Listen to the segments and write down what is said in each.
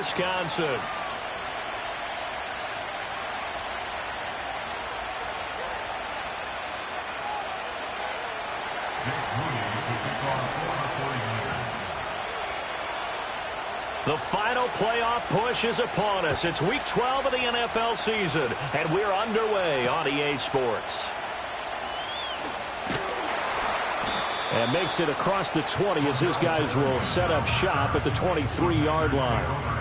Wisconsin. The final playoff push is upon us. It's Week 12 of the NFL season, and we're underway on EA Sports. And makes it across the 20 as his guys will set up shop at the 23-yard line.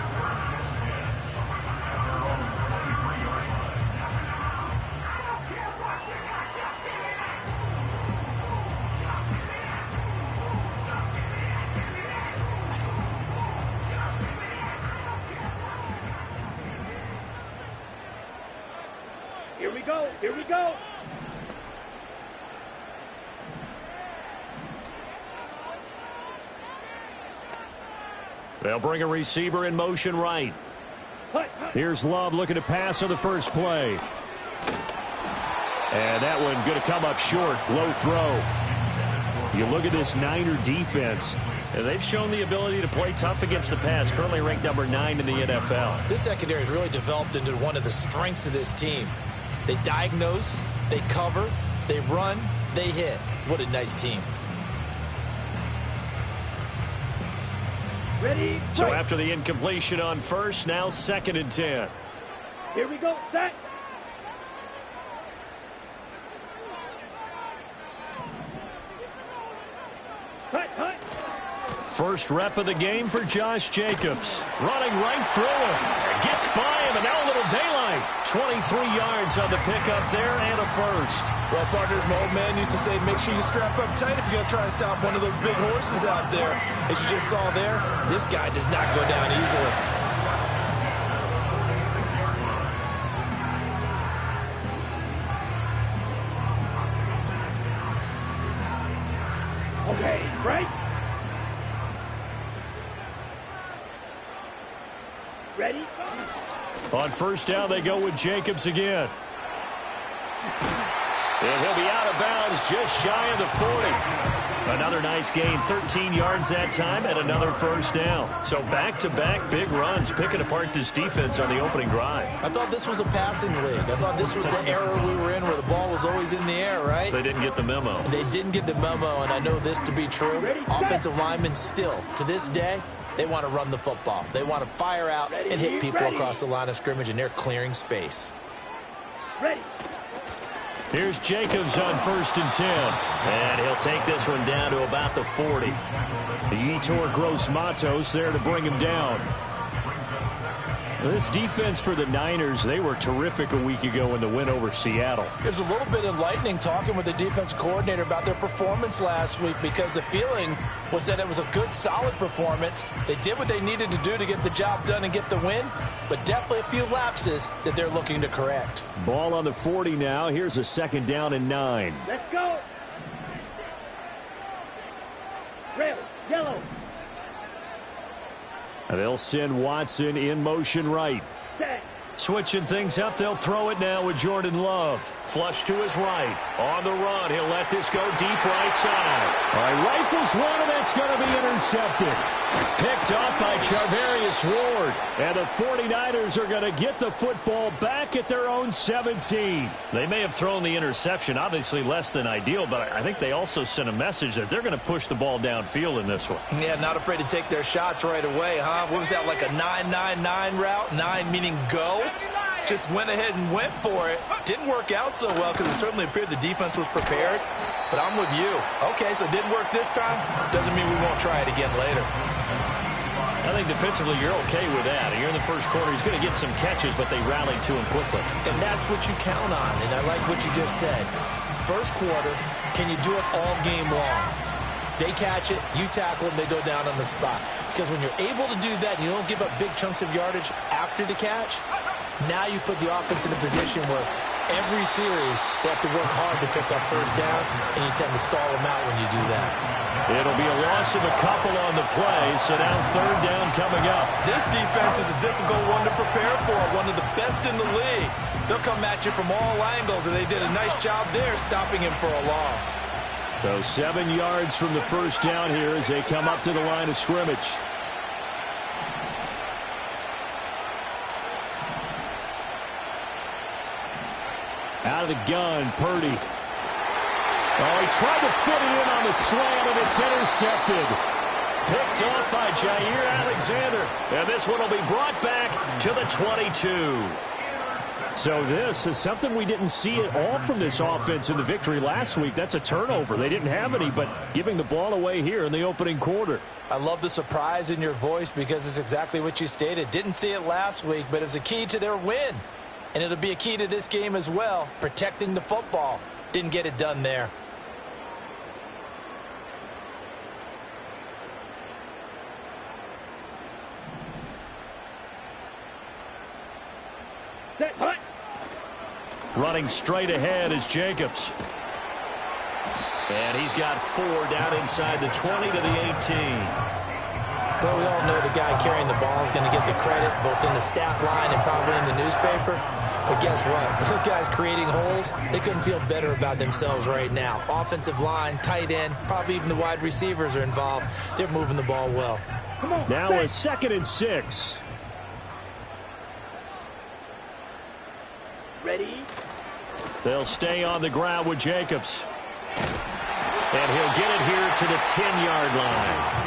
Here we go. They'll bring a receiver in motion right. Here's Love looking to pass on the first play. And that one going to come up short. Low throw. You look at this Niner defense. And they've shown the ability to play tough against the pass, currently ranked number 9 in the NFL. This secondary has really developed into one of the strengths of this team. They diagnose, they cover, they run, they hit. What a nice team. Ready? So after the incompletion on first, now 2nd and 10. Here we go. Set. Cut. First rep of the game for Josh Jacobs. Running right through him. Gets by him, and now a little daylight. 23 yards on the pickup there and a first. Well, partners, my old man used to say, make sure you strap up tight if you're going to try and stop one of those big horses out there. As you just saw there, this guy does not go down easily. Okay, right. Ready? On first down, they go with Jacobs again. And he'll be out of bounds just shy of the 40. Another nice gain, 13 yards that time, and another first down. So back-to-back big runs, picking apart this defense on the opening drive. I thought this was a passing league. I thought this was the era we were in where the ball was always in the air, right? They didn't get the memo. And they didn't get the memo, and I know this to be true. Offensive linemen still, to this day, they want to run the football. They want to fire out and hit people across the line of scrimmage, and they're clearing space. Ready. Here's Jacobs on 1st and 10. And he'll take this one down to about the 40. Yetur Gross-Matos there to bring him down. This defense for the Niners, they were terrific a week ago in the win over Seattle. It was a little bit enlightening talking with the defense coordinator about their performance last week because the feeling was that it was a good, solid performance. They did what they needed to do to get the job done and get the win, but definitely a few lapses that they're looking to correct. Ball on the 40 now. Here's a 2nd down and 9. Let's go. Red, yellow. They'll send Watson in motion right. Set. Switching things up, they'll throw it now with Jordan Love. Flush to his right. On the run, he'll let this go deep right side. All right, rifles one, and that's going to be intercepted. Picked up by Charvarius Ward. And the 49ers are going to get the football back at their own 17. They may have thrown the interception, obviously less than ideal, but I think they also sent a message that they're going to push the ball downfield in this one. Yeah, not afraid to take their shots right away, huh? What was that, like a 9-9-9 route? 9 meaning go? Just went ahead and went for it. Didn't work out so well because it certainly appeared the defense was prepared. But I'm with you. Okay, so it didn't work this time. Doesn't mean we won't try it again later. I think defensively you're okay with that. You're in the first quarter. He's going to get some catches, but they rallied to him quickly. And that's what you count on, and I like what you just said. First quarter, can you do it all game long? They catch it, you tackle them, they go down on the spot. Because when you're able to do that, you don't give up big chunks of yardage after the catch, now you put the offense in a position where every series they have to work hard to pick up first downs, and you tend to stall them out when you do that. It'll be a loss of a couple on the play, so now 3rd down coming up. This defense is a difficult one to prepare for, one of the best in the league. They'll come at you from all angles, and they did a nice job there stopping him for a loss. So 7 yards from the first down here as they come up to the line of scrimmage. Out of the gun, Purdy. Oh, he tried to fit it in on the slam, and it's intercepted. Picked off by Jair Alexander. And this one will be brought back to the 22. So this is something we didn't see at all from this offense in the victory last week. That's a turnover. They didn't have any, but giving the ball away here in the opening quarter. I love the surprise in your voice because it's exactly what you stated. Didn't see it last week, but it was a key to their win. And it'll be a key to this game as well, protecting the football. Didn't get it done there. Set, hut. Running straight ahead is Jacobs. And he's got 4 down inside the 20 to the 18. Well, we all know the guy carrying the ball is going to get the credit, both in the stat line and probably in the newspaper. But guess what? Those guys creating holes, they couldn't feel better about themselves right now. Offensive line, tight end, probably even the wide receivers are involved. They're moving the ball well. Come on. Now set. a 2nd and 6. Ready. They'll stay on the ground with Jacobs. And he'll get it here to the 10-yard line.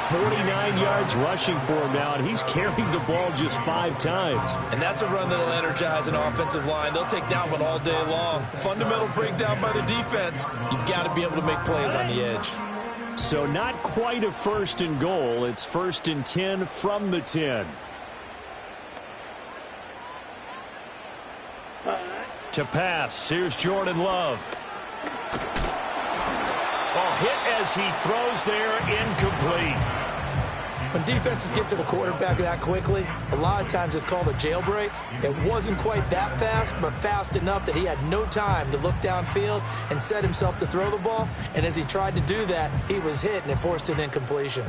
49 yards rushing for him now, and he's carrying the ball just 5 times. And that's a run that'll energize an offensive line. They'll take that one all day long. Fundamental breakdown by the defense. You've got to be able to make plays on the edge. So not quite a 1st and goal. It's 1st and 10 from the 10. To pass, here's Jordan Love. Oh, hit as he throws there, incomplete. When defenses get to the quarterback that quickly, a lot of times it's called a jailbreak. It wasn't quite that fast, but fast enough that he had no time to look downfield and set himself to throw the ball. And as he tried to do that, he was hit, and it forced an incompletion.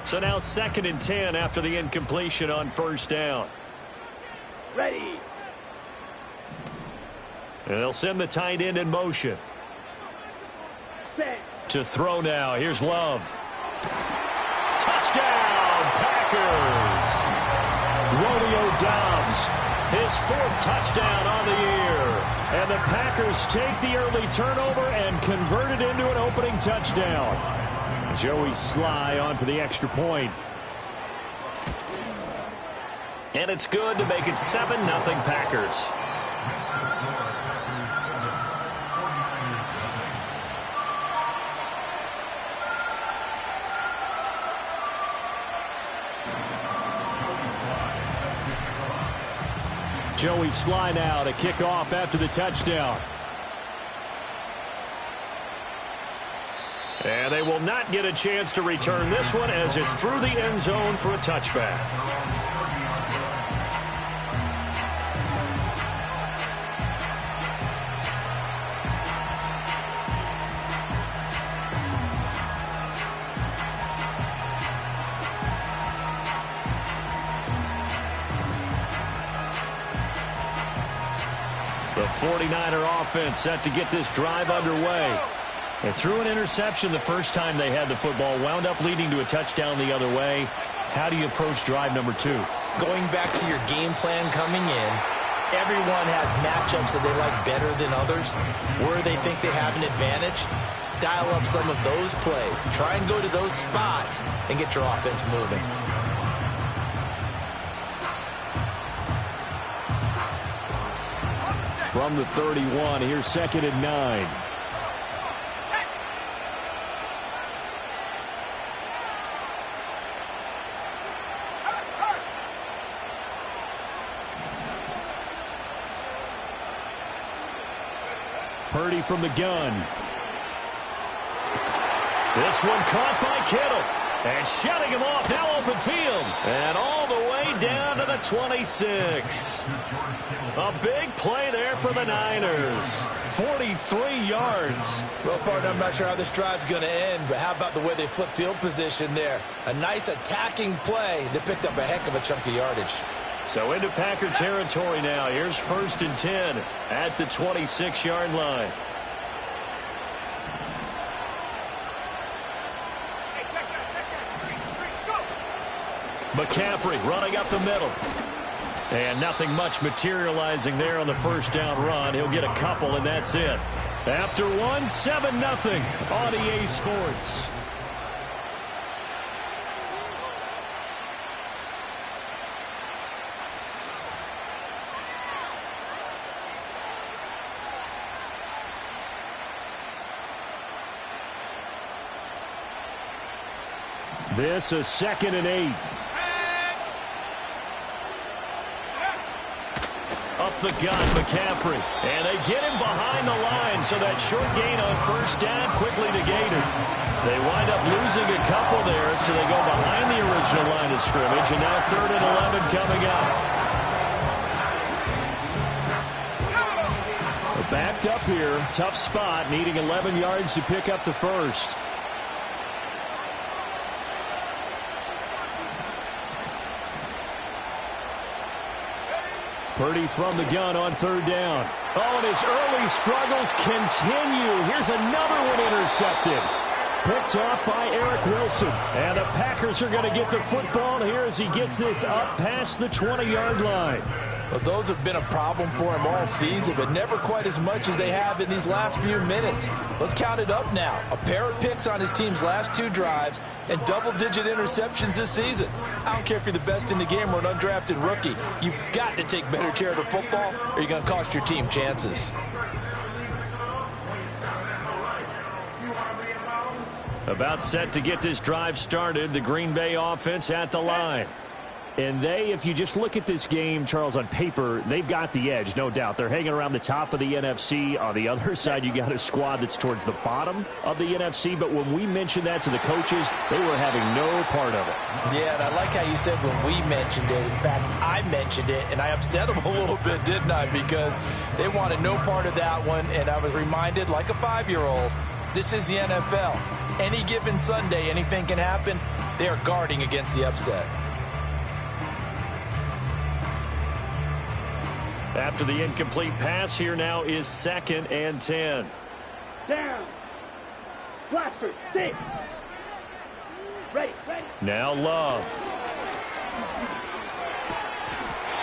So now 2nd and 10 after the incompletion on 1st down. Ready. And they'll send the tight end in motion. Set. To throw now. Here's Love. Touchdown, Packers. Romeo Doubs, His 4th touchdown on the year. and the Packers take the early turnover and convert it into an opening touchdown. Joey Sly on for the extra point. And it's good to make it 7-0 Packers. Joey Sly now to kick off after the touchdown. And they will not get a chance to return this one as it's through the end zone for a touchback. The 49er offense set to get this drive underway. They threw an interception the first time they had the football, wound up leading to a touchdown the other way. How do you approach drive number 2? Going back to your game plan coming in, everyone has matchups that they like better than others, where they think they have an advantage. Dial up some of those plays. Try and go to those spots and get your offense moving. From the 31, here's 2nd and 9. Purdy from the gun. This one caught by Kittle. And shutting him off, now open field. And all the way down to the 26. A big play there for the Niners. 43 yards. Well, partner, I'm not sure how this drive's going to end, but how about the way they flip field position there? A nice attacking play that picked up a heck of a chunk of yardage. So into Packer territory now. Here's 1st and 10 at the 26-yard line. McCaffrey running up the middle. And nothing much materializing there on the first down run. He'll get a couple, and that's it. After one, 7-0 on EA Sports. This is 2nd and 8. Up the gut, McCaffrey. And they get him behind the line, so that short gain on first down quickly negated. They wind up losing a couple there, so they go behind the original line of scrimmage, and now 3rd and 11 coming up. Backed up here, tough spot, needing 11 yards to pick up the first. Purdy from the gun on 3rd down. Oh, and his early struggles continue. Here's another one intercepted. Picked off by Eric Wilson. And the Packers are going to get the football here as he gets this up past the 20-yard line. Well, those have been a problem for him all season, but never quite as much as they have in these last few minutes. Let's count it up now. A pair of picks on his team's last 2 drives and double-digit interceptions this season. I don't care if you're the best in the game or an undrafted rookie. You've got to take better care of the football or you're going to cost your team chances. About set to get this drive started, the Green Bay offense at the line. And if you just look at this game, Charles, on paper, they've got the edge, no doubt. They're hanging around the top of the NFC. On the other side, you got a squad that's towards the bottom of the NFC. But when we mentioned that to the coaches, they were having no part of it. Yeah, and I like how you said when we mentioned it. In fact, I mentioned it, and I upset them a little bit, didn't I? Because they wanted no part of that one, and I was reminded, like a 5-year-old, this is the NFL. Any given Sunday, anything can happen. They are guarding against the upset. After the incomplete pass, here now is 2nd and 10. Down. Blaster, 6. Ready. Now Love.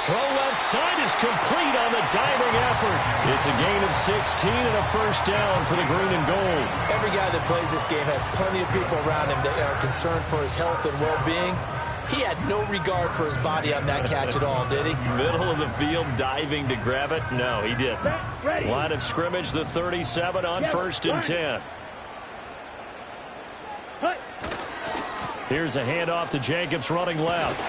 Throw left side is complete on the diving effort. It's a gain of 16 and a first down for the green and gold. Every guy that plays this game has plenty of people around him that are concerned for his health and well-being. He had no regard for his body on that catch at all, did he? Middle of the field, diving to grab it. No, he didn't. Ready. Line of scrimmage, the 37 on 1st and 10. Here's a handoff to Jacobs running left.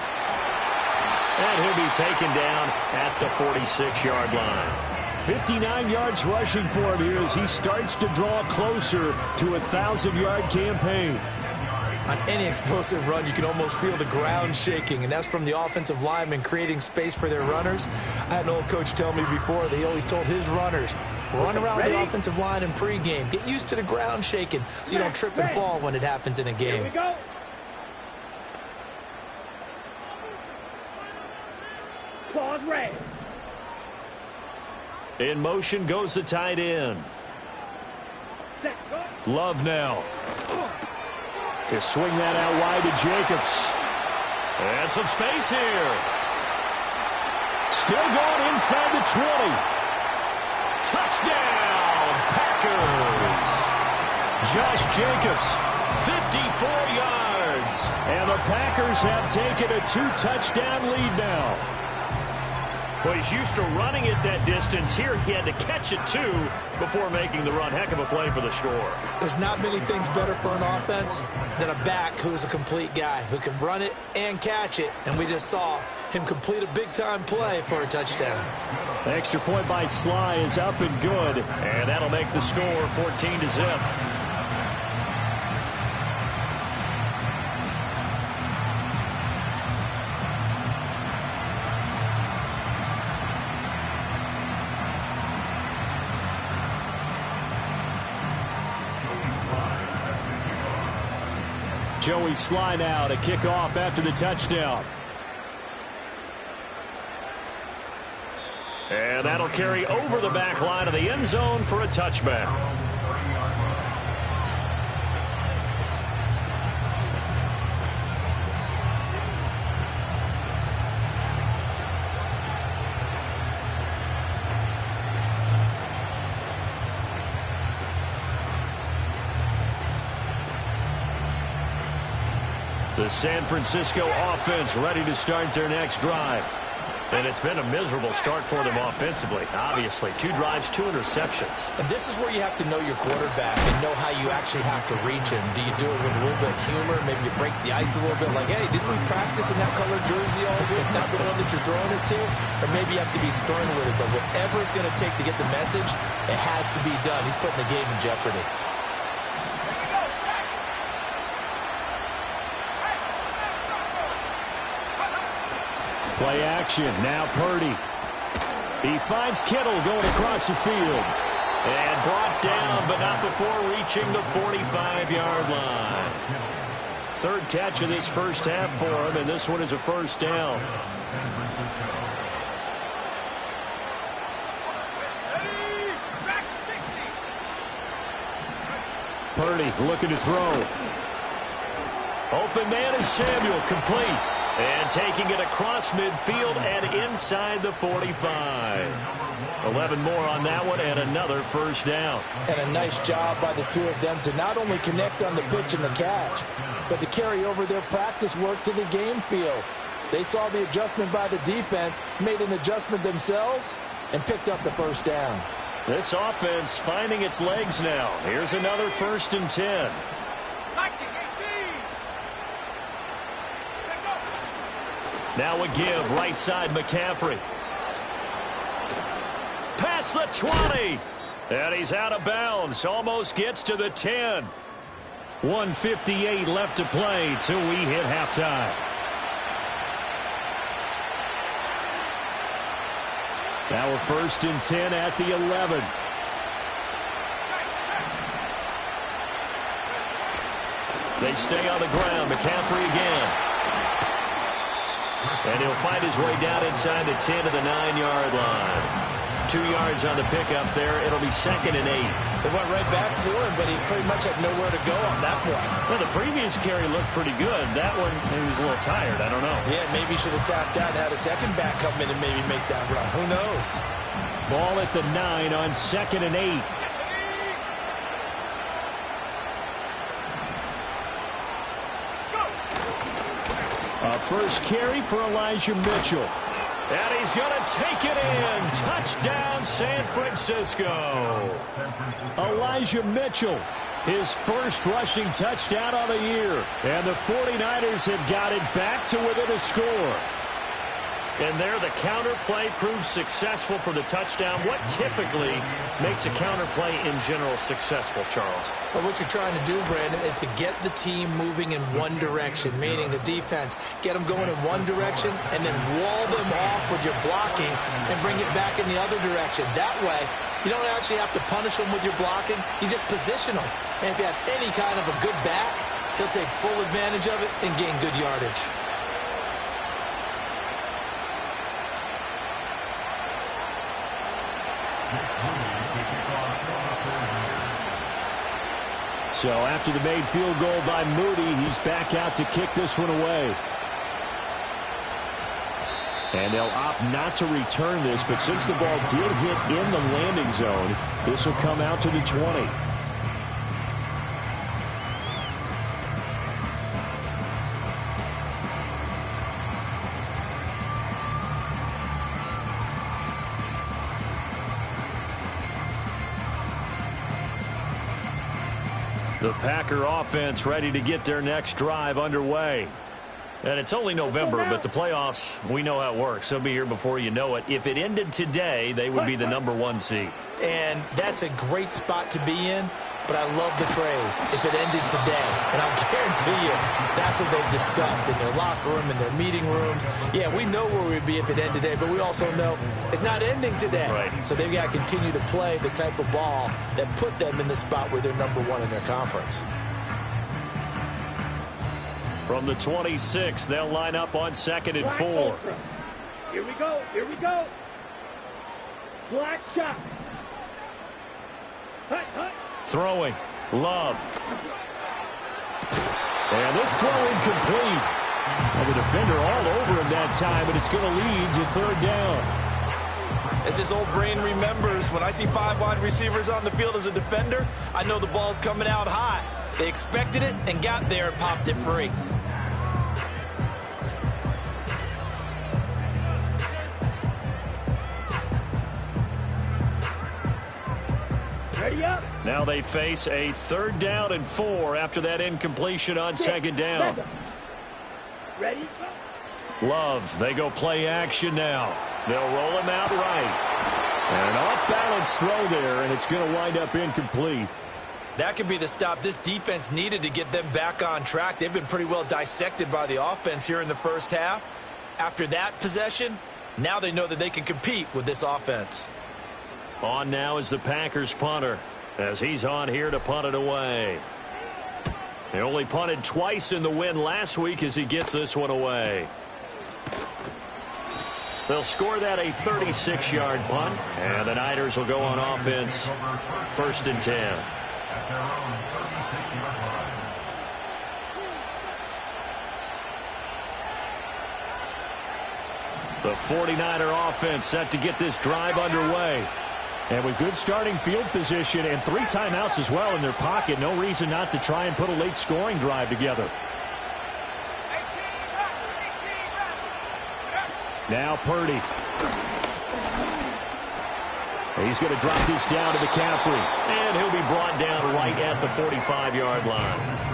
And he'll be taken down at the 46-yard line. 59 yards rushing for him here as he starts to draw closer to a 1,000-yard campaign. On any explosive run, you can almost feel the ground shaking, and that's from the offensive linemen creating space for their runners. I had an old coach tell me before that he always told his runners, run around the offensive line in pregame. Get used to the ground shaking so you don't trip and fall when it happens in a game. Here we go. Claws red. In motion goes the tight end. Love now. They swing that out wide to Jacobs. And some space here. Still going inside the 20. Touchdown, Packers. Josh Jacobs, 54 yards. And the Packers have taken a 2-touchdown lead now. Well, he's used to running it that distance. Here, he had to catch it, too, before making the run. Heck of a play for the score. There's not many things better for an offense than a back who's a complete guy who can run it and catch it. And we just saw him complete a big-time play for a touchdown. The extra point by Sly is up and good. And that'll make the score 14-0. Joey Sly now to kick off after the touchdown. And that'll carry over the back line of the end zone for a touchback. The San Francisco offense ready to start their next drive. And it's been a miserable start for them offensively, obviously. 2 drives, 2 interceptions. And this is where you have to know your quarterback and know how you actually have to reach him. Do you do it with a little bit of humor? Maybe you break the ice a little bit, like, hey, didn't we practice in that color jersey all week, not the one that you're throwing it to? Or maybe you have to be stern with it. But whatever it's going to take to get the message, it has to be done. He's putting the game in jeopardy. Play action. Now Purdy. He finds Kittle going across the field. And brought down, but not before reaching the 45-yard line. 3rd catch of this first half for him, and this one is a first down. Purdy looking to throw. Open man is Samuel, complete. And taking it across midfield and inside the 45. 11 more on that one and another first down. And a nice job by the 2 of them to not only connect on the pitch and the catch, but to carry over their practice work to the game field. They saw the adjustment by the defense, made an adjustment themselves, and picked up the first down. This offense finding its legs now. Here's another 1st and 10. Now a give, right side McCaffrey. Past the 20. And he's out of bounds. Almost gets to the 10. 1:58 left to play till we hit halftime. Now a 1st and 10 at the 11. They stay on the ground. McCaffrey again. And he'll find his way down inside the 10 to the 9-yard line. 2 yards on the pickup there. It'll be 2nd and 8. They went right back to him, but he pretty much had nowhere to go on that play. Well, the previous carry looked pretty good. That one, he was a little tired. I don't know. Yeah, maybe he should have tapped out and had a second back come in and maybe make that run. Who knows? Ball at the 9 on 2nd and 8. A first carry for Elijah Mitchell. And he's going to take it in. Touchdown, San Francisco. Elijah Mitchell, his first rushing touchdown of the year. And the 49ers have got it back to within a score. And there, the counter play proves successful for the touchdown. What typically makes a counter play in general successful, Charles? But what you're trying to do, Brandon, is to get the team moving in one direction, meaning the defense, get them going in one direction and then wall them off with your blocking and bring it back in the other direction. That way, you don't actually have to punish them with your blocking. You just position them. And if you have any kind of a good back, he'll take full advantage of it and gain good yardage. So after the made field goal by Moody, he's back out to kick this one away. And they'll opt not to return this, but since the ball did hit in the landing zone, this will come out to the 20. The Packer offense ready to get their next drive underway. And it's only November, but the playoffs, we know how it works. They'll be here before you know it. If it ended today, they would be the #1 seed. And that's a great spot to be in, but I love the phrase, if it ended today. And I'll guarantee you, that's what they've discussed in their locker room, in their meeting rooms. Yeah, we know where we'd be if it ended today, but we also know it's not ending today. Right. So they've got to continue to play the type of ball that put them in the spot where they're #1 in their conference. From the 26, they'll line up on 2nd and 4. Here we go. Here we go. Black shot. Hut, hut. Throwing. Love. And this throw incomplete. And the defender all over him that time, and it's going to lead to 3rd down. As his old brain remembers, when I see 5 wide receivers on the field as a defender, I know the ball's coming out hot. They expected it and got there and popped it free. Hurry up. Now they face a 3rd down and 4 after that incompletion on 2nd down. Ready? Love, they go play action now. They'll roll him out right. And an off-balance throw there, and it's going to wind up incomplete. That could be the stop this defense needed to get them back on track. They've been pretty well dissected by the offense here in the first half. After that possession, now they know that they can compete with this offense. On now is the Packers punter, as he's on here to punt it away. He only punted twice in the win last week as he gets this one away. They'll score that a 36-yard punt, and the Niners will go on offense, 1st and 10. The 49er offense set to get this drive underway. And with good starting field position and 3 timeouts as well in their pocket, no reason not to try and put a late scoring drive together. Now Purdy. He's going to drop this down to McCaffrey. And he'll be brought down right at the 45-yard line.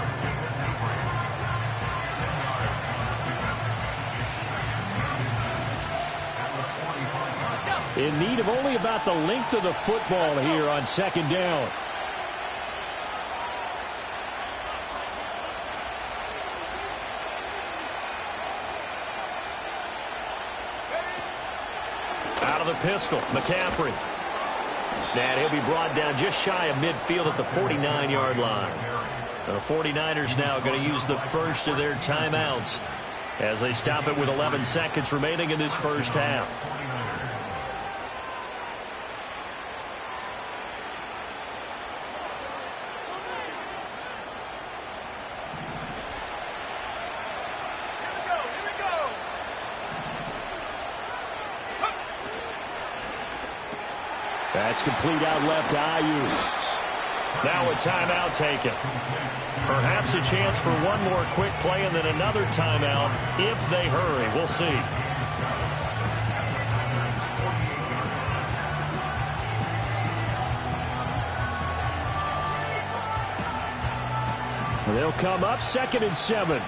In need of only about the length of the football here on 2nd down. Out of the pistol, McCaffrey. And he'll be brought down just shy of midfield at the 49-yard line. The 49ers now going to use the first of their timeouts as they stop it with 11 seconds remaining in this first half. That's complete out left to Ayuk. Now a timeout taken. Perhaps a chance for one more quick play and then another timeout if they hurry. We'll see. They'll come up 2nd and 7.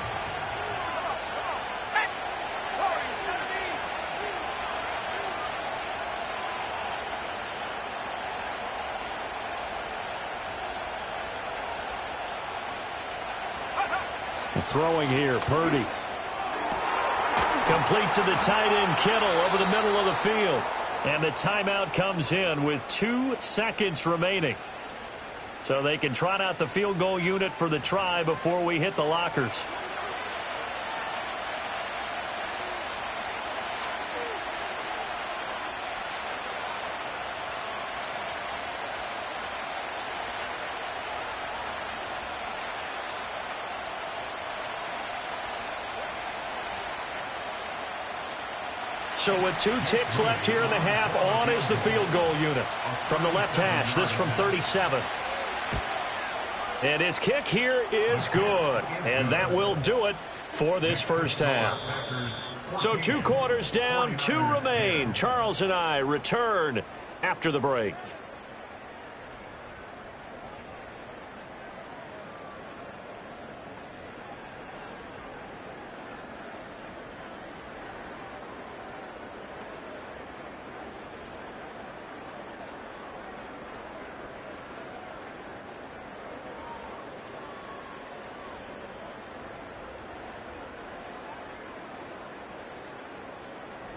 Throwing here, Purdy. Complete to the tight end, Kittle, over the middle of the field. And the timeout comes in with 2 seconds remaining. So they can trot out the field goal unit for the try before we hit the lockers. So with 2 ticks left here in the half, on is the field goal unit. From the left hash, this from 37. And his kick here is good. And that will do it for this first half. So 2 quarters down, 2 remain. Charles and I return after the break.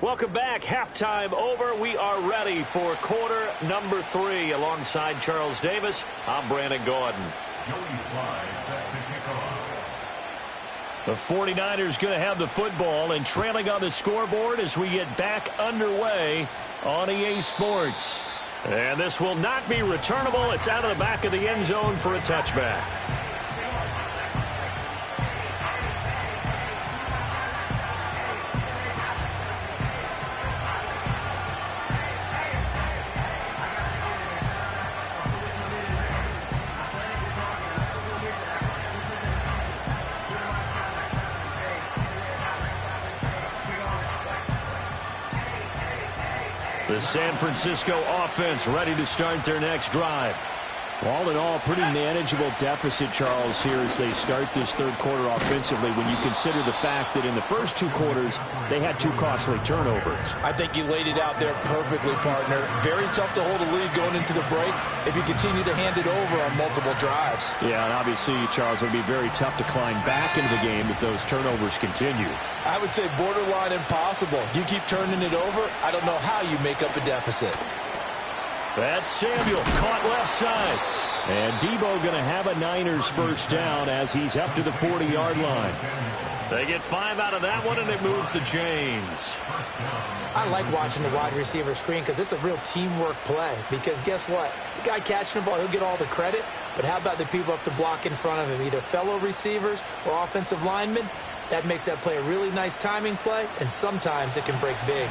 Welcome back. Halftime over. We are ready for quarter number 3. Alongside Charles Davis, I'm Brandon Gordon. The 49ers going to have the football and trailing on the scoreboard as we get back underway on EA Sports. And this will not be returnable. It's out of the back of the end zone for a touchback. The San Francisco offense ready to start their next drive. All in all, pretty manageable deficit, Charles, here as they start this third quarter offensively when you consider the fact that in the first two quarters, they had two costly turnovers. I think you laid it out there perfectly, partner. Very tough to hold a lead going into the break if you continue to hand it over on multiple drives. Yeah, and obviously, Charles, it would be very tough to climb back into the game if those turnovers continue. I would say borderline impossible. You keep turning it over, I don't know how you make up a deficit. That's Samuel, caught left side. And Debo going to have a Niners first down as he's up to the 40-yard line. They get 5 out of that one, and it moves the chains. I like watching the wide receiver screen because it's a real teamwork play. Because guess what? The guy catching the ball, he'll get all the credit. But how about the people up to block in front of him, either fellow receivers or offensive linemen? That makes that play a really nice timing play, and sometimes it can break big.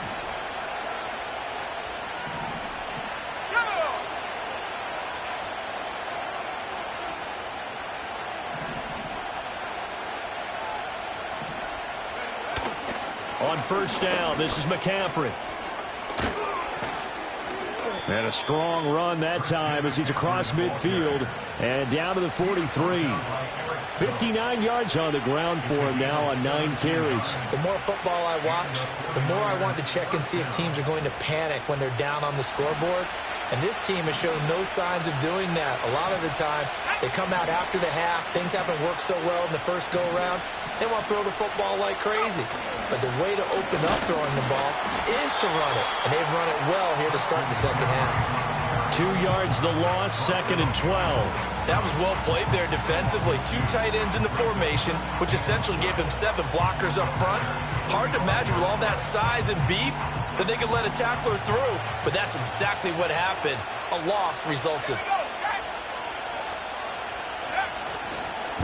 On first down, this is McCaffrey. And a strong run that time as he's across midfield and down to the 43. 59 yards on the ground for him now on 9 carries. The more football I watch, the more I want to check and see if teams are going to panic when they're down on the scoreboard. And this team has shown no signs of doing that. A lot of the time, they come out after the half. Things haven't worked so well in the first go-around. They want to throw the football like crazy. But the way to open up throwing the ball is to run it. And they've run it well here to start the second half. 2 yards the loss, 2nd and 12. That was well played there defensively. 2 tight ends in the formation, which essentially gave them 7 blockers up front. Hard to imagine with all that size and beef that they could let a tackler through. But that's exactly what happened. A loss resulted.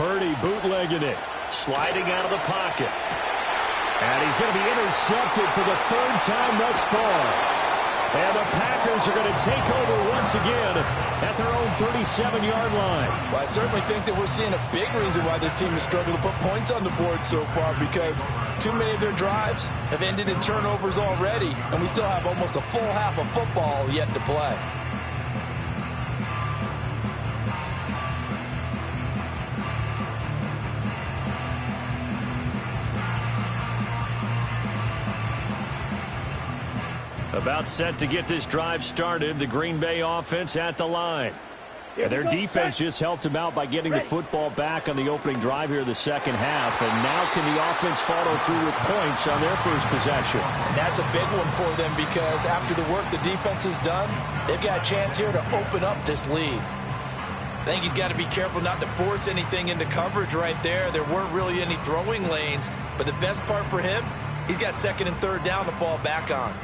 Purdy bootlegging it. Sliding out of the pocket. And he's going to be intercepted for the 3rd time thus far. And the Packers are going to take over once again at their own 37-yard line. Well, I certainly think that we're seeing a big reason why this team has struggled to put points on the board so far, because too many of their drives have ended in turnovers already, and we still have almost a full half of football yet to play. About set to get this drive started, the Green Bay offense at the line. And their defense just helped them out by getting the football back on the opening drive here in the second half. And now can the offense follow through with points on their first possession? And that's a big one for them because after the work the defense has done, they've got a chance here to open up this lead. I think he's got to be careful not to force anything into coverage right there. There weren't really any throwing lanes, but the best part for him, he's got 2nd and 3rd down to fall back on.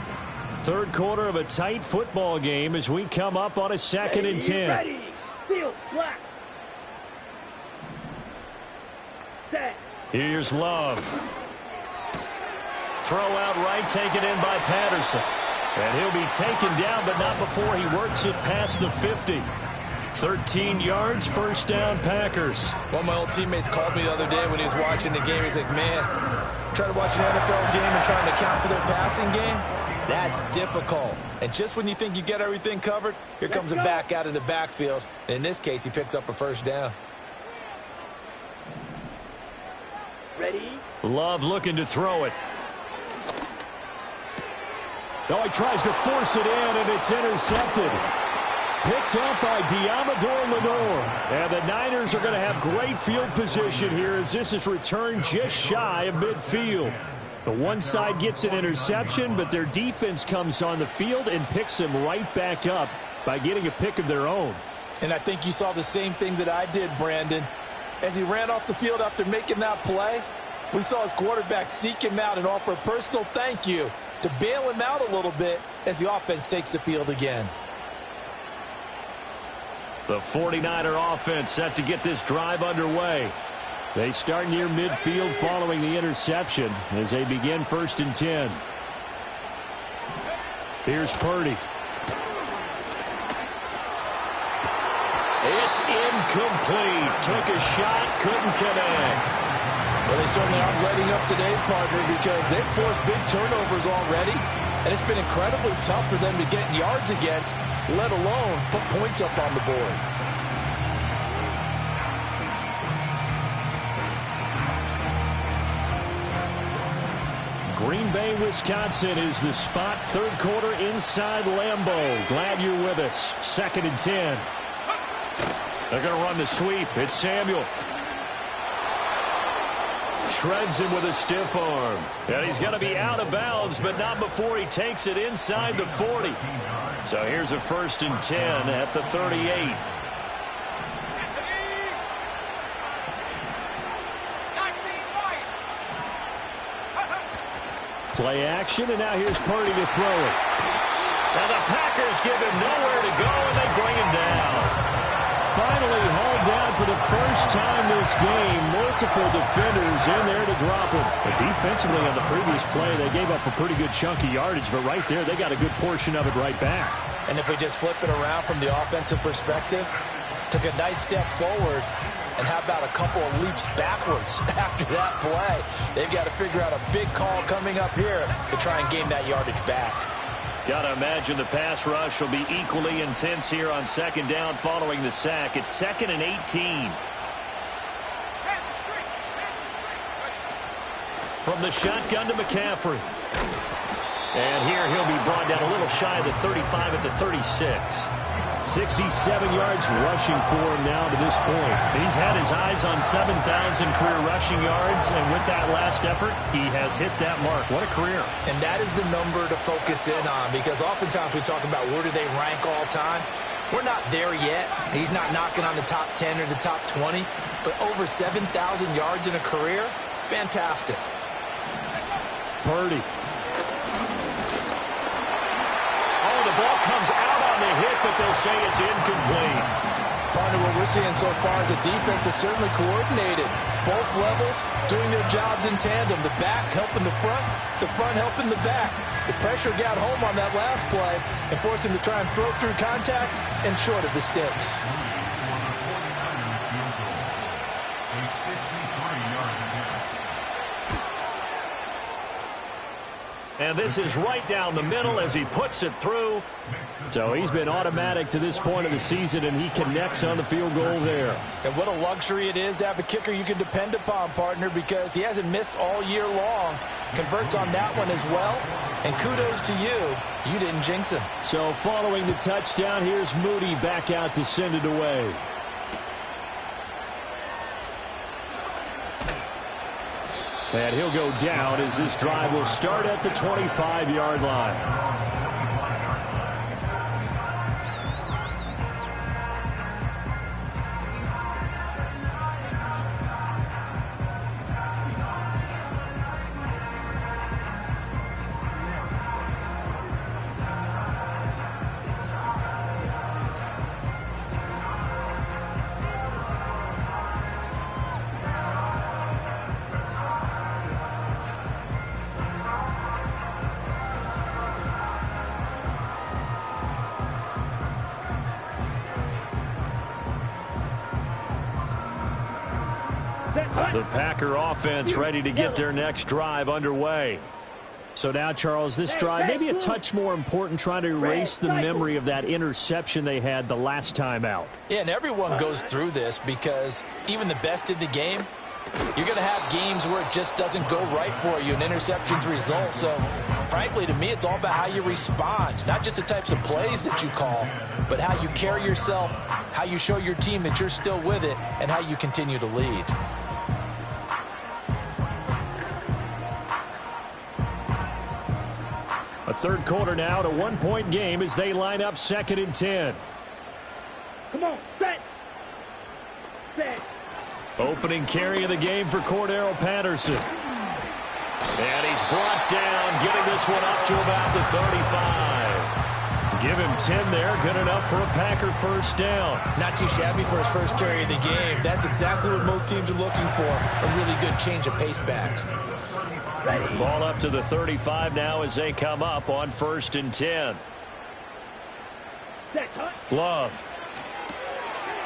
Third quarter of a tight football game as we come up on a 2nd and 10. Ready. Field, black. Set. Here's Love. Throw out right, taken in by Patterson. And he'll be taken down, but not before he works it past the 50. 13 yards, first down, Packers. One of my old teammates called me the other day when he was watching the game. He's like, man, trying to watch an NFL game and trying to account for their passing game? That's difficult. And just when you think you get everything covered, here comes a back out of the backfield. And in this case, he picks up a first down. Ready. Love looking to throw it. Oh, he tries to force it in, and it's intercepted. Picked up by Diamador Lenore. And the Niners are going to have great field position here as this is returned just shy of midfield. The one side gets an interception, but their defense comes on the field and picks them right back up by getting a pick of their own. And I think you saw the same thing that I did, Brandon. As he ran off the field after making that play, we saw his quarterback seek him out and offer a personal thank you to bail him out a little bit as the offense takes the field again. The 49er offense set to get this drive underway. They start near midfield following the interception as they begin 1st and 10. Here's Purdy. It's incomplete. Took a shot, couldn't connect. Well, they certainly aren't letting up today, partner, because they've forced big turnovers already, and it's been incredibly tough for them to get yards against, let alone put points up on the board. Green Bay, Wisconsin is the spot. Third quarter inside Lambeau. Glad you're with us. 2nd and 10. They're going to run the sweep. It's Samuel. Shreds him with a stiff arm. And he's going to be out of bounds, but not before he takes it inside the 40. So here's a 1st and 10 at the 38. Play action, and now here's Purdy to throw it. And the Packers give him nowhere to go, and they bring him down. Finally hauled down for the first time this game. Multiple defenders in there to drop him. But defensively on the previous play, they gave up a pretty good chunk of yardage, but right there, they got a good portion of it right back. And if we just flip it around from the offensive perspective, took a nice step forward, and how about a couple of leaps backwards after that play? They've got to figure out a big call coming up here to try and gain that yardage back. Got to imagine the pass rush will be equally intense here on 2nd down following the sack. It's 2nd and 18. From the shotgun to McCaffrey. And here he'll be brought down a little shy of the 35 at the 36. 67 yards rushing for him now to this point. He's had his eyes on 7,000 career rushing yards, and with that last effort, he has hit that mark. What a career. And that is the number to focus in on, because oftentimes we talk about where do they rank all time. We're not there yet. He's not knocking on the top 10 or the top 20, but over 7,000 yards in a career, fantastic. Purdy. Oh, the ball comes out on the hit, but they'll say it's incomplete. Partner, what we're seeing so far as a defense is certainly coordinated. Both levels doing their jobs in tandem. The back helping the front helping the back. The pressure got home on that last play and forced him to try and throw through contact and short of the sticks. And this is right down the middle as he puts it through. So he's been automatic to this point of the season, and he connects on the field goal there. And what a luxury it is to have a kicker you can depend upon, partner, because he hasn't missed all year long. Converts on that one as well. And kudos to you. You didn't jinx him. So following the touchdown, here's Moody back out to send it away. And he'll go down as this drive will start at the 25-yard line. The Packer offense ready to get their next drive underway. So now, Charles, this drive maybe a touch more important, trying to erase the memory of that interception they had the last time out. Yeah, and everyone goes through this because even the best in the game, you're going to have games where it just doesn't go right for you, and interceptions result. So, frankly, to me, it's all about how you respond, not just the types of plays that you call, but how you carry yourself, how you show your team that you're still with it, and how you continue to lead. A third quarter now, to 1-point game as they line up 2nd and 10. Come on, set. Set. Opening carry of the game for Cordero Patterson. And he's brought down, getting this one up to about the 35. Give him 10 there, good enough for a Packer first down. Not too shabby for his first carry of the game. That's exactly what most teams are looking for, a really good change of pace back. Ball up to the 35 now as they come up on 1st and 10. Love.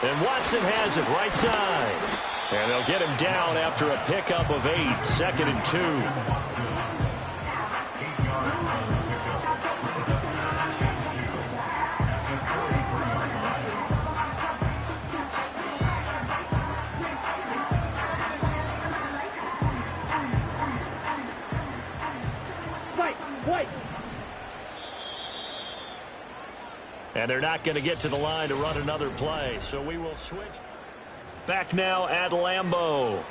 And Watson has it right side. And they'll get him down after a pickup of 8, 2nd and 2. White. And they're not going to get to the line to run another play, so we will switch. Back now at Lambeau.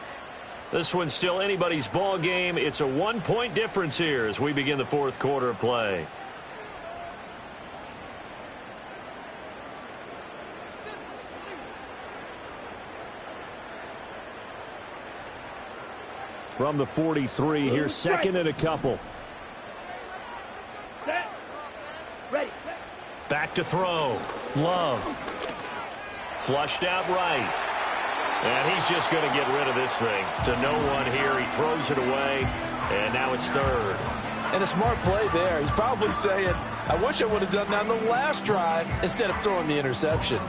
This one's still anybody's ball game. It's a 1-point difference here as we begin the fourth quarter of play. From the 43, here's second and a couple. Set. Ready. Back to throw. Love. Flushed out right. And he's just going to get rid of this thing. To no one here. He throws it away. And now it's third. And a smart play there. He's probably saying, I wish I would have done that on the last drive instead of throwing the interception.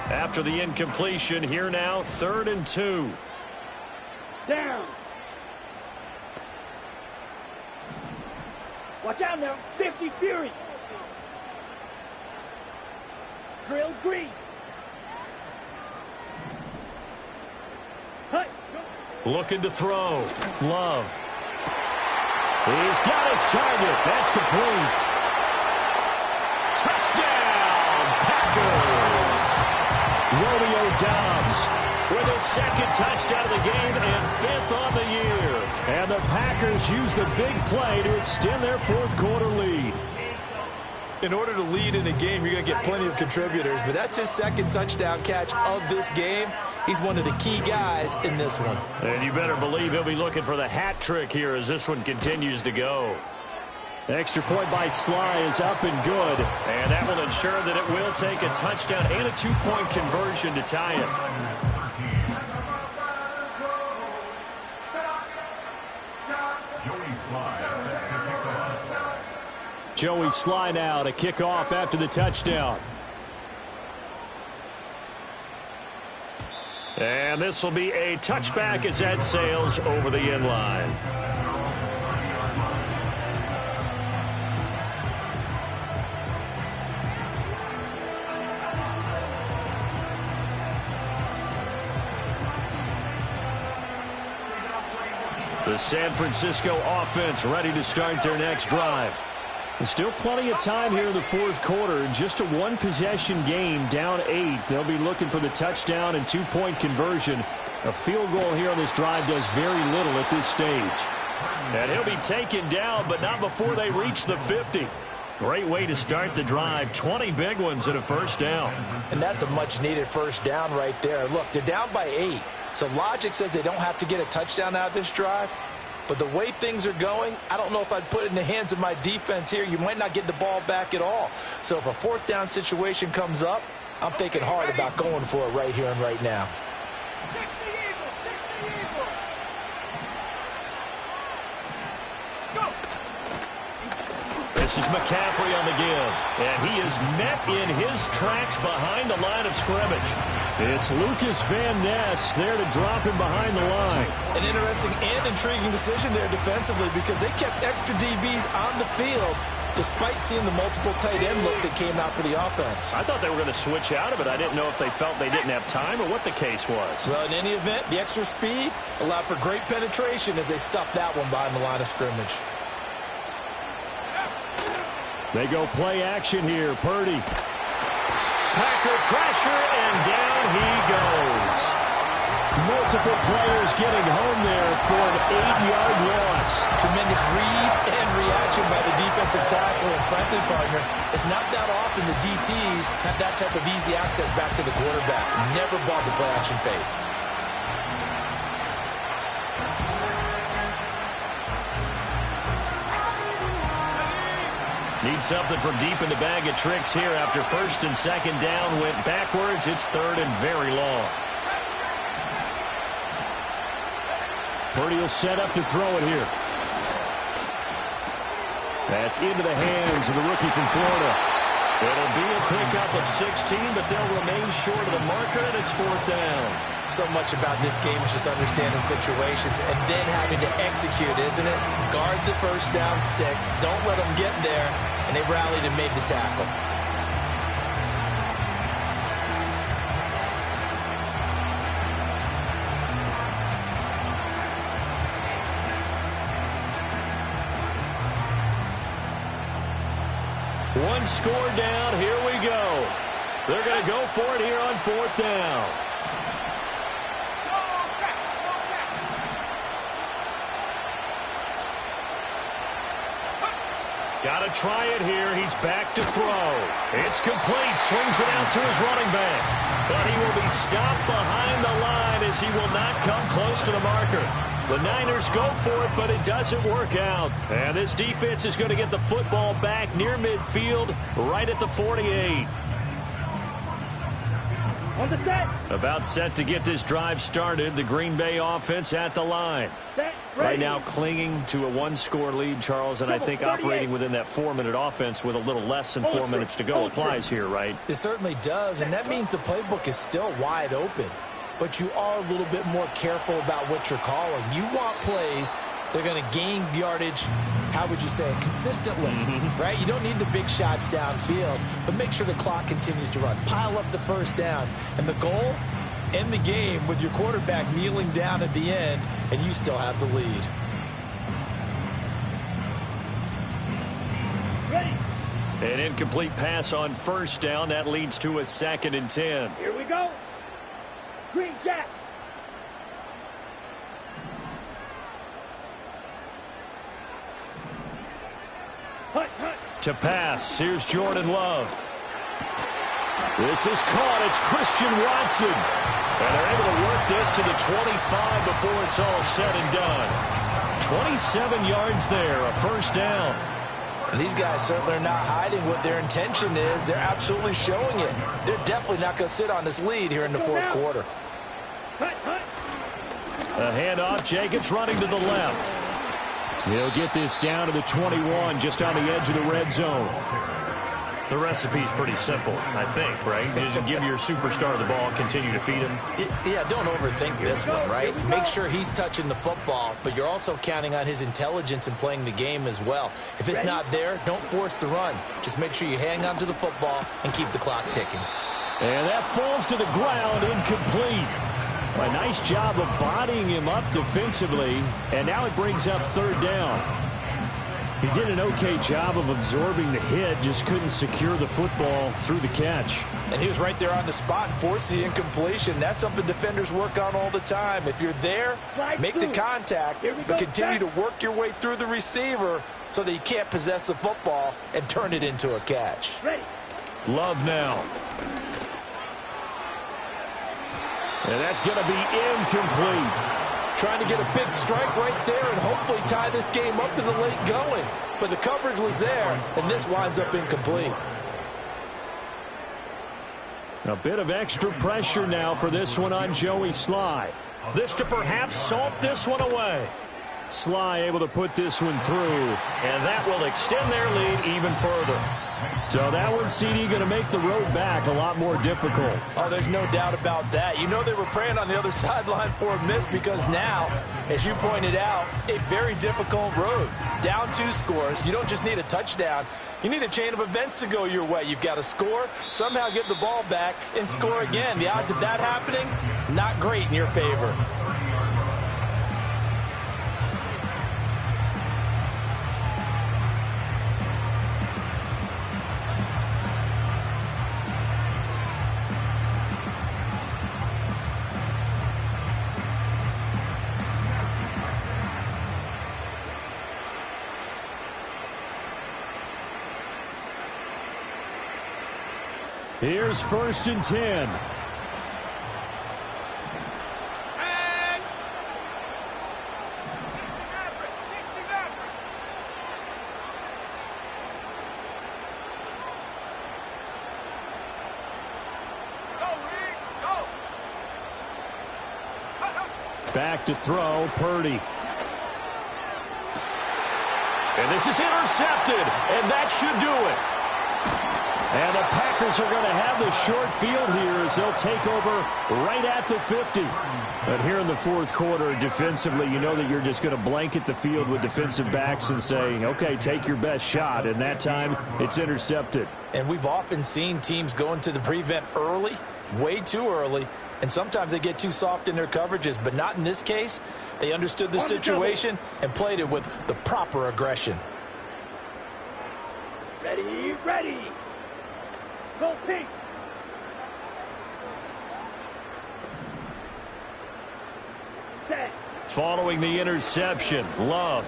After the incompletion, here now, 3rd and 2. Down. Watch out now. 50 Fury. Drill green. Hut. Looking to throw. Love. He's got his target. That's complete. Touchdown, Packers. Romeo Doubs with his 2nd touchdown of the game and 5th on the year. And the Packers use the big play to extend their fourth quarter lead. In order to lead in a game, you're going to get plenty of contributors, but that's his 2nd touchdown catch of this game. He's one of the key guys in this one. And you better believe he'll be looking for the hat trick here as this one continues to go. Extra point by Sly is up and good. And that will ensure that it will take a touchdown and a 2-point conversion to tie it. Joey Sly now to kick off after the touchdown. And this will be a touchback as that sails over the end line. The San Francisco offense ready to start their next drive. There's still plenty of time here in the fourth quarter. Just a one-possession game, down 8. They'll be looking for the touchdown and 2-point conversion. A field goal here on this drive does very little at this stage. And he'll be taken down, but not before they reach the 50. Great way to start the drive. 20 big ones and a first down. And that's a much-needed first down right there. Look, they're down by 8. So logic says they don't have to get a touchdown out of this drive. But the way things are going, I don't know if I'd put it in the hands of my defense here. You might not get the ball back at all. So if a 4th down situation comes up, I'm thinking hard about going for it right here and right now. This is McCaffrey on the give, and he is met in his tracks behind the line of scrimmage. It's Lucas Van Ness there to drop him behind the line. An interesting and intriguing decision there defensively because they kept extra DBs on the field despite seeing the multiple tight end look that came out for the offense. I thought they were going to switch out of it. I didn't know if they felt they didn't have time or what the case was. Well, in any event, the extra speed allowed for great penetration as they stuffed that one behind the line of scrimmage. They go play action here. Purdy. Packer pressure, and down he goes. Multiple players getting home there for an 8-yard loss. Tremendous read and reaction by the defensive tackle. And frankly, partner, it's not that often the DTs have that type of easy access back to the quarterback. Never bought the play action fade. Need something from deep in the bag of tricks here after 1st and 2nd down went backwards. It's 3rd and very long. Purdy will set up to throw it here. That's into the hands of the rookie from Florida. It'll be a pickup of 16, but they'll remain short of the marker, and it's 4th down. So much about this game is just understanding situations and then having to execute, isn't it? Guard the first down sticks. Don't let them get there. And they rallied and made the tackle. One score down. Here we go. They're going to go for it here on 4th down. Got to try it here. He's back to throw. It's complete. Swings it out to his running back. But he will be stopped behind the line as he will not come close to the marker. The Niners go for it, but it doesn't work out. And this defense is going to get the football back near midfield, right at the 48. On the set. About set to get this drive started. The Green Bay offense at the line. Set. Right now clinging to a one-score lead, Charles, and I think operating within that 4-minute offense with a little less than 4 minutes to go applies here, right? It certainly does, and that means the playbook is still wide open. But you are a little bit more careful about what you're calling. You want plays that are going to gain yardage, how would you say it, consistently, right? You don't need the big shots downfield, but make sure the clock continues to run. Pile up the first downs. And the goal, end the game with your quarterback kneeling down at the end, and you still have the lead. Ready. An incomplete pass on 1st down. That leads to a 2nd and 10. Here we go. Green Jack. Hut, hut. To pass, here's Jordan Love. This is caught. It's Christian Watson. And they're able to work this to the 25 before it's all said and done. 27 yards there, a 1st down. And these guys certainly are not hiding what their intention is. They're absolutely showing it. They're definitely not going to sit on this lead here in the 4th quarter. Hut, hut. A handoff. Jacobs running to the left. He'll get this down to the 21, just on the edge of the red zone. The recipe's pretty simple, I think, right? Just give your superstar the ball, continue to feed him. Yeah, don't overthink this one, right? Make sure he's touching the football, but you're also counting on his intelligence in playing the game as well. If it's not there, don't force the run. Just make sure you hang on to the football and keep the clock ticking. And that falls to the ground, incomplete. A nice job of bodying him up defensively, and now it brings up 3rd down. He did an okay job of absorbing the hit, just couldn't secure the football through the catch. And he was right there on the spot, forcing the incompletion. That's something defenders work on all the time. If you're there, make the contact, but continue to work your way through the receiver so that you can't possess the football and turn it into a catch. Ready. Love now. And that's going to be incomplete. Trying to get a big strike right there and hopefully tie this game up in the late going. But the coverage was there, and this winds up incomplete. A bit of extra pressure now for this one on Joey Sly. This to perhaps salt this one away. Sly able to put this one through, and that will extend their lead even further. So that one, CD, going to make the road back a lot more difficult. Oh, there's no doubt about that. You know they were praying on the other sideline for a miss because now, as you pointed out, a very difficult road. Down 2 scores. You don't just need a touchdown. You need a chain of events to go your way. You've got to score, somehow get the ball back, and score again. The odds of that happening, not great in your favor. Here's 1st and 10. Back to throw, Purdy. And this is intercepted, and that should do it. And the Packers are going to have the short field here as they'll take over right at the 50. But here in the 4th quarter, defensively, you know that you're just going to blanket the field with defensive backs and say, okay, take your best shot. And that time, it's intercepted. And we've often seen teams go into the prevent early, way too early, and sometimes they get too soft in their coverages, but not in this case. They understood the situation and played it with the proper aggression. Ready, ready. Go pink. Set. Following the interception, Love.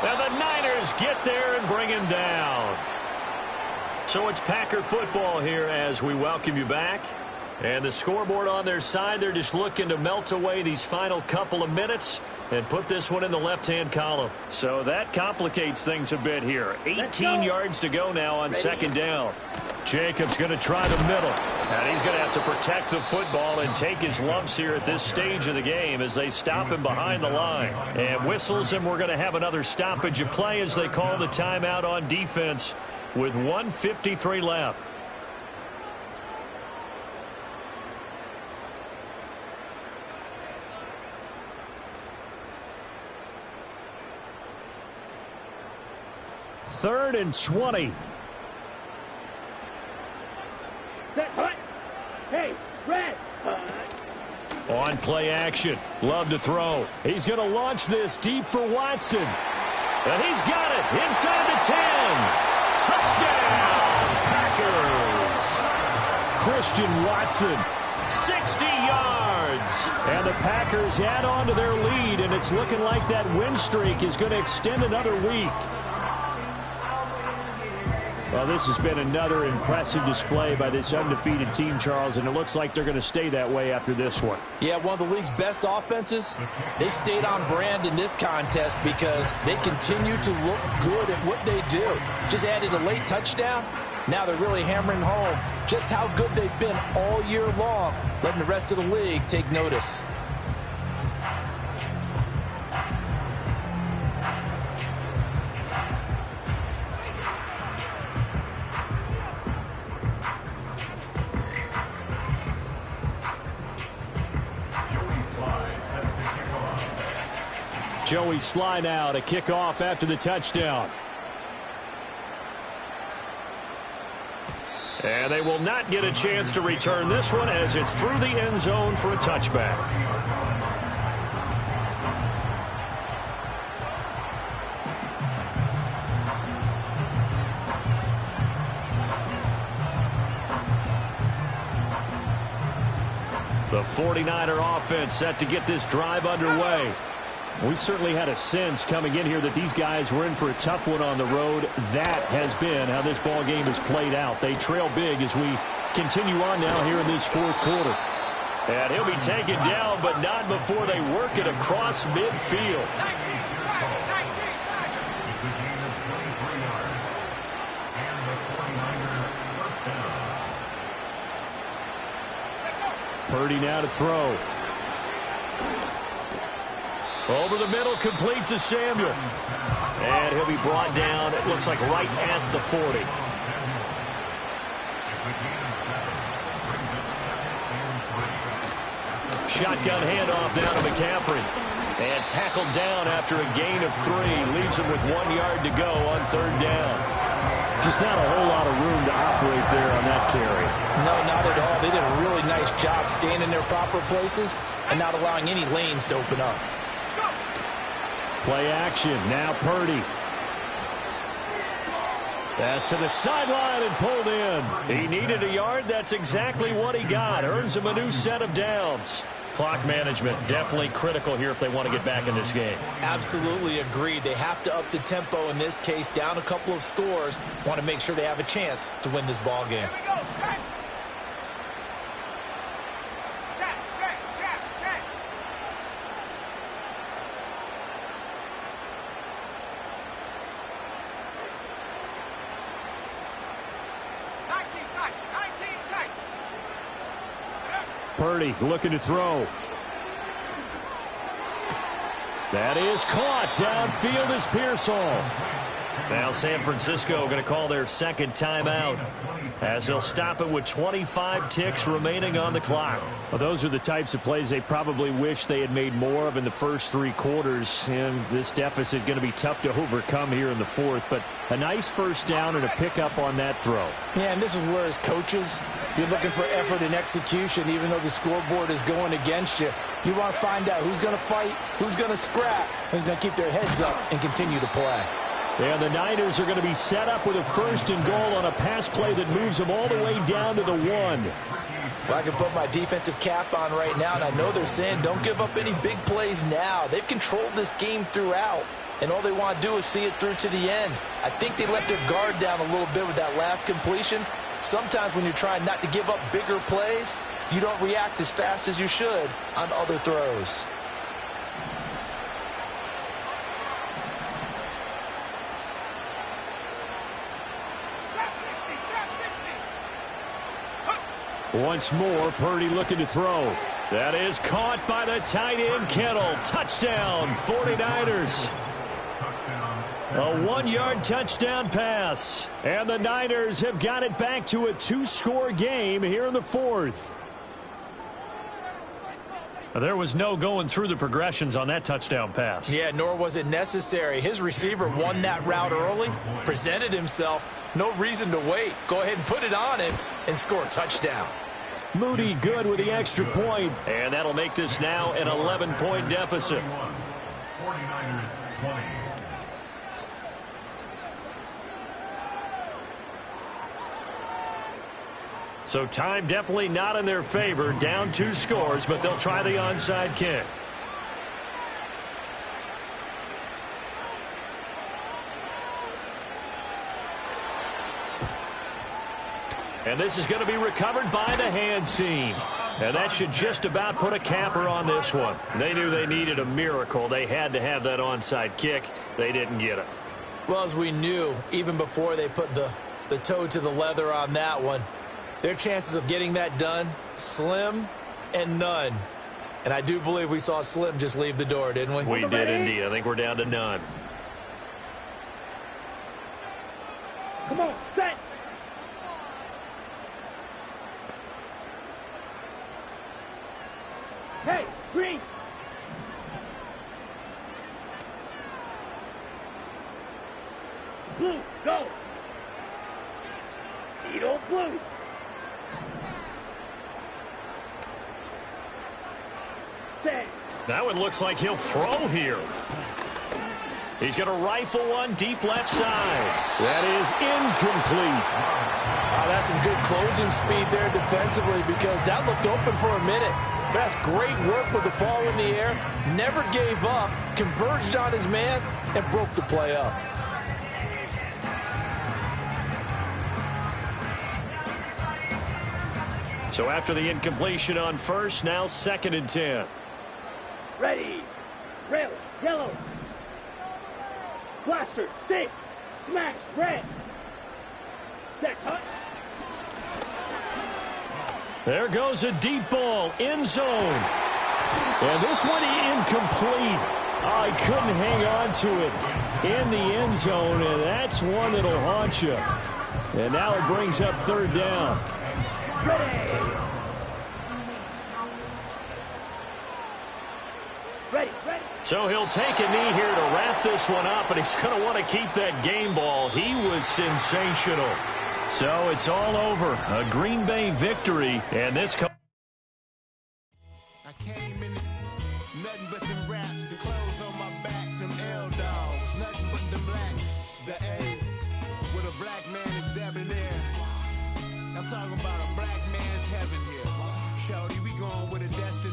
And the Niners get there and bring him down. So it's Packer football here as we welcome you back. And the scoreboard on their side, they're just looking to melt away these final couple of minutes and put this one in the left-hand column. So that complicates things a bit here. 18 yards to go now on second down. Jacobs going to try the middle. And he's going to have to protect the football and take his lumps here at this stage of the game as they stop him behind the line. And whistles, and we're going to have another stoppage of play as they call the timeout on defense with 1:53 left. Third and 20. Set, hut. Hey, red, hut. On play action. Love to throw. He's going to launch this deep for Watson. And he's got it inside the 10. Touchdown, Packers. Christian Watson. 60 yards. And the Packers add on to their lead, and it's looking like that win streak is going to extend another week. Well, this has been another impressive display by this undefeated team, Charles, and it looks like they're going to stay that way after this one. Yeah, one of the league's best offenses. They stayed on brand in this contest because they continue to look good at what they do. Just added a late touchdown. Now they're really hammering home just how good they've been all year long, letting the rest of the league take notice. Joey Sly now to kick off after the touchdown. And they will not get a chance to return this one as it's through the end zone for a touchback. The 49er offense set to get this drive underway. We certainly had a sense coming in here that these guys were in for a tough one on the road. That has been how this ball game has played out. They trail big as we continue on now here in this fourth quarter. And he'll be taken down, but not before they work it across midfield. Purdy now to throw. Over the middle, complete to Samuel. And he'll be brought down, it looks like right at the 40. Shotgun handoff down to McCaffrey. And tackled down after a gain of 3. Leaves him with 1 yard to go on third down. Just not a whole lot of room to operate there on that carry. No, not at all. They did a really nice job staying in their proper places and not allowing any lanes to open up. Play action. Now Purdy. Pass to the sideline and pulled in. He needed a yard. That's exactly what he got. Earns him a new set of downs. Clock management definitely critical here if they want to get back in this game. Absolutely agreed. They have to up the tempo in this case, down a couple of scores. Want to make sure they have a chance to win this ball game. Purdy looking to throw. That is caught. Downfield is Pearsall. Now San Francisco going to call their second timeout as they'll stop it with 25 ticks remaining on the clock. Well, those are the types of plays they probably wish they had made more of in the first 3 quarters. And this deficit going to be tough to overcome here in the fourth. But a nice first down and a pickup on that throw. Yeah, and this is where as coaches, you're looking for effort and execution. Even though the scoreboard is going against you, you want to find out who's going to fight, who's going to scrap, who's going to keep their heads up and continue to play. And the Niners are going to be set up with a 1st and goal on a pass play that moves them all the way down to the 1. Well, I can put my defensive cap on right now, and I know they're saying don't give up any big plays now. They've controlled this game throughout, and all they want to do is see it through to the end. I think they let their guard down a little bit with that last completion. Sometimes when you're trying not to give up bigger plays, you don't react as fast as you should on other throws. Once more, Purdy looking to throw. That is caught by the tight end, Kittle. Touchdown, 49ers. A 1-yard touchdown pass. And the Niners have got it back to a 2-score game here in the 4th. There was no going through the progressions on that touchdown pass. Yeah, nor was it necessary. His receiver won that route early, presented himself. No reason to wait. Go ahead and put it on him and score a touchdown. Moody good with the extra point. And that'll make this now an 11-point deficit. 49ers 20. So time definitely not in their favor. Down 2 scores, but they'll try the onside kick. And this is going to be recovered by the hands team. And that should just about put a capper on this one. They knew they needed a miracle. They had to have that onside kick. They didn't get it. Well, as we knew, even before they put the toe to the leather on that one, their chances of getting that done, slim and none. And I do believe we saw Slim just leave the door, didn't we? We did indeed. I think we're down to none. Come on, set. Hey, green. Blue, go. Speedo blue. Set. That one looks like he'll throw here. He's going to rifle one deep left side. That is incomplete. That's some good closing speed there defensively because that looked open for a minute. That's great work with the ball in the air. Never gave up, converged on his man, and broke the play up. So after the incompletion on first, now 2nd and 10. Ready. Rail. Yellow. Blaster. Stick. Smash. Red. Set. Cut. There goes a deep ball. End zone. And this one incomplete. I couldn't hang on to it in the end zone, and that's one that'll haunt you. And now it brings up 3rd down. Ready. Ready. Ready. So he'll take a knee here to wrap this one up, and he's going to want to keep that game ball. He was sensational. So it's all over. A Green Bay victory, and this I came in nothing but them raps, the clothes on my back, them L-dogs, nothing but them blacks, the A, with a black man is debonair. I'm talking about a black man's heaven here. Shorty, we going with a destiny.